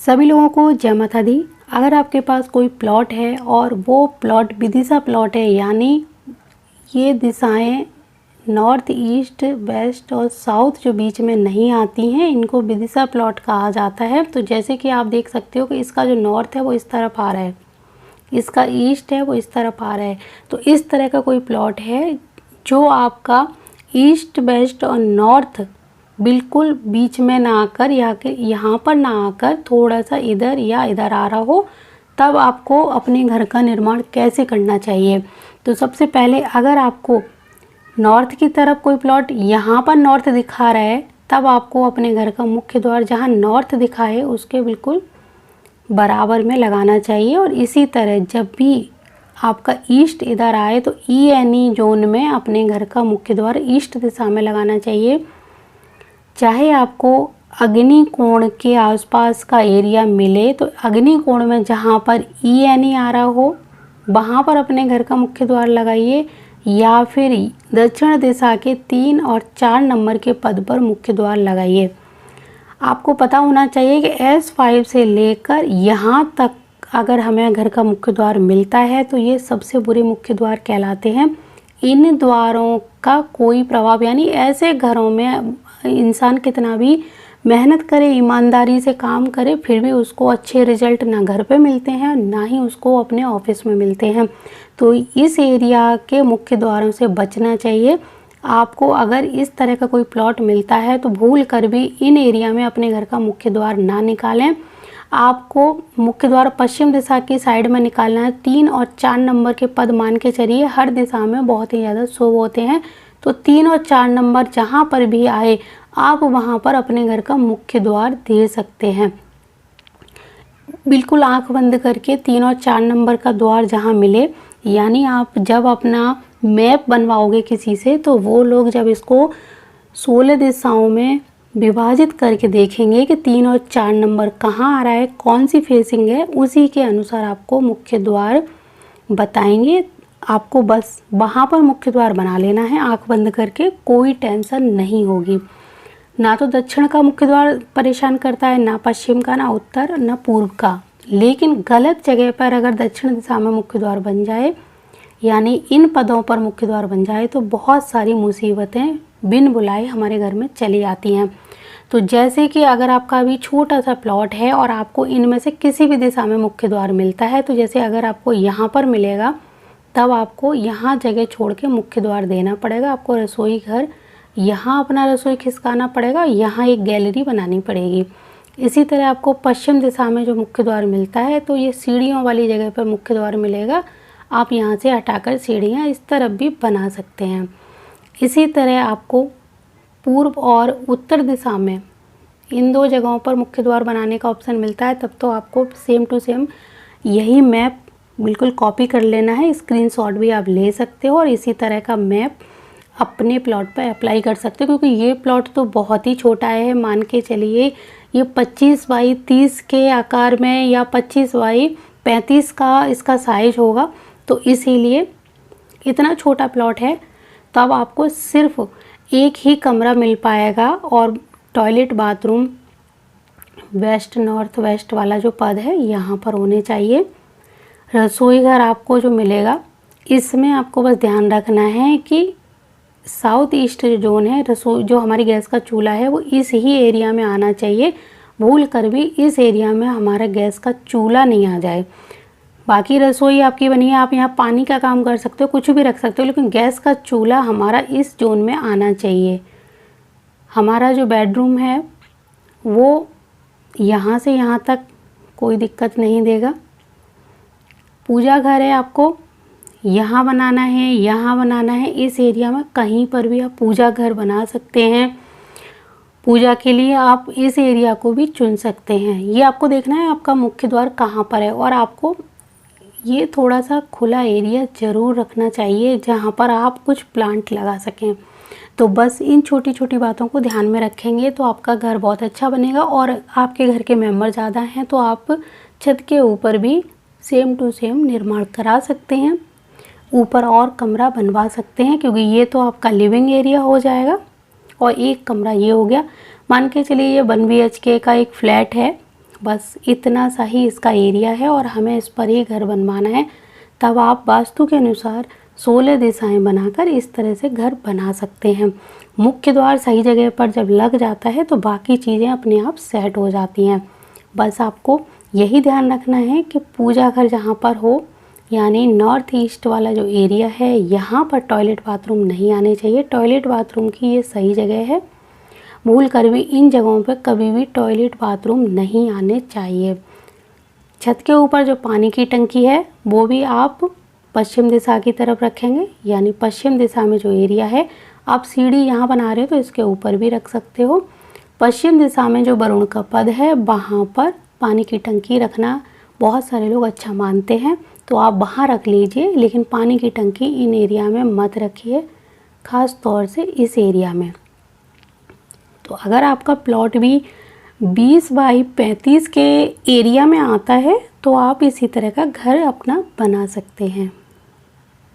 सभी लोगों को जय माता दी। अगर आपके पास कोई प्लॉट है और वो प्लॉट विदिशा प्लॉट है, यानी ये दिशाएं नॉर्थ ईस्ट वेस्ट और साउथ जो बीच में नहीं आती हैं, इनको विदिशा प्लॉट कहा जाता है। तो जैसे कि आप देख सकते हो कि इसका जो नॉर्थ है वो इस तरफ आ रहा है, इसका ईस्ट है वो इस तरफ आ रहा है। तो इस तरह का कोई प्लॉट है जो आपका ईस्ट वेस्ट और नॉर्थ बिल्कुल बीच में ना आकर यहाँ पर ना आकर थोड़ा सा इधर या इधर आ रहा हो, तब आपको अपने घर का निर्माण कैसे करना चाहिए। तो सबसे पहले अगर आपको नॉर्थ की तरफ कोई प्लॉट यहाँ पर नॉर्थ दिखा रहा है, तब आपको अपने घर का मुख्य द्वार जहाँ नॉर्थ दिखा है उसके बिल्कुल बराबर में लगाना चाहिए। और इसी तरह जब भी आपका ईस्ट इधर आए तो ENE जोन में अपने घर का मुख्य द्वार ईस्ट दिशा में लगाना चाहिए। चाहे आपको अग्नि कोण के आसपास का एरिया मिले तो अग्नि कोण में जहाँ पर ENE आ रहा हो वहाँ पर अपने घर का मुख्य द्वार लगाइए, या फिर दक्षिण दिशा के 3 और 4 नंबर के पद पर मुख्य द्वार लगाइए। आपको पता होना चाहिए कि S5 से लेकर यहाँ तक अगर हमें घर का मुख्य द्वार मिलता है तो ये सबसे बुरे मुख्य द्वार कहलाते हैं। इन द्वारों का कोई प्रभाव, यानी ऐसे घरों में इंसान कितना भी मेहनत करे, ईमानदारी से काम करे, फिर भी उसको अच्छे रिजल्ट ना घर पे मिलते हैं ना ही उसको अपने ऑफिस में मिलते हैं। तो इस एरिया के मुख्य द्वारों से बचना चाहिए। आपको अगर इस तरह का कोई प्लॉट मिलता है तो भूल कर भी इन एरिया में अपने घर का मुख्य द्वार ना निकालें। आपको मुख्य द्वार पश्चिम दिशा की साइड में निकालना है। 3 और 4 नंबर के पद मान के चलिए, हर दिशा में बहुत ही ज़्यादा शुभ होते हैं। तो 3 और 4 नंबर जहाँ पर भी आए आप वहाँ पर अपने घर का मुख्य द्वार दे सकते हैं। बिल्कुल आंख बंद करके 3 और 4 नंबर का द्वार जहाँ मिले, यानी आप जब अपना मैप बनवाओगे किसी से तो वो लोग जब इसको 16 दिशाओं में विभाजित करके देखेंगे कि 3 और 4 नंबर कहाँ आ रहा है, कौन सी फेसिंग है, उसी के अनुसार आपको मुख्य द्वार बताएंगे। आपको बस वहाँ पर मुख्य द्वार बना लेना है आंख बंद करके, कोई टेंशन नहीं होगी। ना तो दक्षिण का मुख्य द्वार परेशान करता है, ना पश्चिम का, ना उत्तर, ना पूर्व का। लेकिन गलत जगह पर अगर दक्षिण दिशा में मुख्य द्वार बन जाए, यानी इन पदों पर मुख्य द्वार बन जाए, तो बहुत सारी मुसीबतें बिन बुलाए हमारे घर में चली आती हैं। तो जैसे कि अगर आपका अभी छोटा सा प्लॉट है और आपको इनमें से किसी भी दिशा में मुख्य द्वार मिलता है, तो जैसे अगर आपको यहाँ पर मिलेगा तब आपको यहाँ जगह छोड़ के मुख्य द्वार देना पड़ेगा। आपको रसोई घर यहाँ अपना रसोई खिसकाना पड़ेगा, यहाँ एक गैलरी बनानी पड़ेगी। इसी तरह आपको पश्चिम दिशा में जो मुख्य द्वार मिलता है तो ये सीढ़ियों वाली जगह पर मुख्य द्वार मिलेगा। आप यहाँ से हटाकर सीढ़ियाँ इस तरफ भी बना सकते हैं। इसी तरह आपको पूर्व और उत्तर दिशा में इन 2 जगहों पर मुख्य द्वार बनाने का ऑप्शन मिलता है। तब तो आपको सेम टू सेम यही मैप बिल्कुल कॉपी कर लेना है, स्क्रीनशॉट भी आप ले सकते हो और इसी तरह का मैप अपने प्लॉट पर अप्लाई कर सकते हो। क्योंकि ये प्लॉट तो बहुत ही छोटा है, मान के चलिए ये 25 बाई 30 के आकार में या 25 बाई 35 का इसका साइज होगा। तो इसीलिए इतना छोटा प्लॉट है, तब आपको सिर्फ एक ही कमरा मिल पाएगा और toilet bathroom west north west वाला जो पद है यहाँ पर होने चाहिए। रसोई घर आपको जो मिलेगा इसमें आपको बस ध्यान रखना है कि साउथ ईस्ट जोन है, रसोई जो हमारी गैस का चूल्हा है वो इस ही एरिया में आना चाहिए। भूल कर भी इस एरिया में हमारा गैस का चूल्हा नहीं आ जाए। बाकी रसोई आपकी बनी है, आप यहाँ पानी का काम कर सकते हो, कुछ भी रख सकते हो, लेकिन गैस का चूल्हा हमारा इस जोन में आना चाहिए। हमारा जो बेडरूम है वो यहाँ से यहाँ तक कोई दिक्कत नहीं देगा। पूजा घर है, आपको यहाँ बनाना है, यहाँ बनाना है, इस एरिया में कहीं पर भी आप पूजा घर बना सकते हैं। पूजा के लिए आप इस एरिया को भी चुन सकते हैं। ये आपको देखना है आपका मुख्य द्वार कहाँ पर है, और आपको ये थोड़ा सा खुला एरिया ज़रूर रखना चाहिए जहाँ पर आप कुछ प्लांट लगा सकें। तो बस इन छोटी छोटी बातों को ध्यान में रखेंगे तो आपका घर बहुत अच्छा बनेगा। और आपके घर के मेंबर ज़्यादा हैं तो आप छत के ऊपर भी सेम टू सेम निर्माण करा सकते हैं, ऊपर और कमरा बनवा सकते हैं, क्योंकि ये तो आपका लिविंग एरिया हो जाएगा और एक कमरा ये हो गया। मान के चलिए ये 1 BHK का एक फ्लैट है, बस इतना सा ही इसका एरिया है और हमें इस पर ही घर बनवाना है। तब आप वास्तु के अनुसार 16 दिशाएं बनाकर इस तरह से घर बना सकते हैं। मुख्य द्वार सही जगह पर जब लग जाता है तो बाकी चीज़ें अपने आप सेट हो जाती हैं। बस आपको यही ध्यान रखना है कि पूजा घर जहाँ पर हो, यानी नॉर्थ ईस्ट वाला जो एरिया है, यहाँ पर टॉयलेट बाथरूम नहीं आने चाहिए। टॉयलेट बाथरूम की ये सही जगह है, भूल कर भी इन जगहों पर कभी भी टॉयलेट बाथरूम नहीं आने चाहिए। छत के ऊपर जो पानी की टंकी है वो भी आप पश्चिम दिशा की तरफ रखेंगे, यानी पश्चिम दिशा में जो एरिया है, आप सीढ़ी यहाँ बना रहे हो तो इसके ऊपर भी रख सकते हो। पश्चिम दिशा में जो वरुण का पद है वहाँ पर पानी की टंकी रखना बहुत सारे लोग अच्छा मानते हैं, तो आप वहाँ रख लीजिए, लेकिन पानी की टंकी इन एरिया में मत रखिए, ख़ास तौर से इस एरिया में। तो अगर आपका प्लॉट भी 20 बाई 35 के एरिया में आता है तो आप इसी तरह का घर अपना बना सकते हैं।